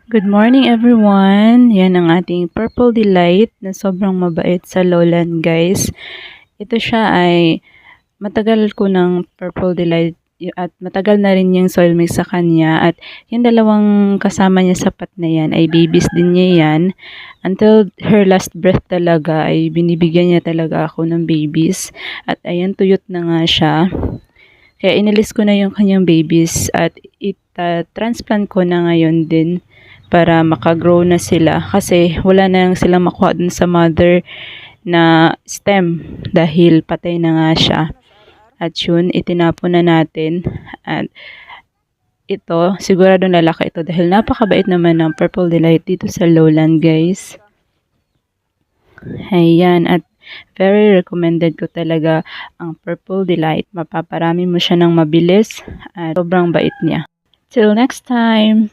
Good morning everyone! Yan ang ating Purple Delight na sobrang mabait sa lowland guys. Ito siya ay matagal ko ng Purple Delight at matagal na rin yung soil mix sa kanya at yung dalawang kasama niya sa pot na yan ay babies din niya yan. Until her last breath talaga ay binibigyan niya talaga ako ng babies at ayan tuyot na nga siya. Kaya inalis ko na yung kanyang babies at transplant ko na ngayon din para makagrow na sila kasi wala na lang silang makuha dun sa mother na stem dahil patay na nga siya. At yun, itinapon na natin. At ito, siguradong lalaki ito dahil napakabait naman ng Purple Delight dito sa lowland guys. Ayan, at very recommended ko talaga ang Purple Delight. Mapaparami mo siya ng mabilis at sobrang bait niya. Till next time!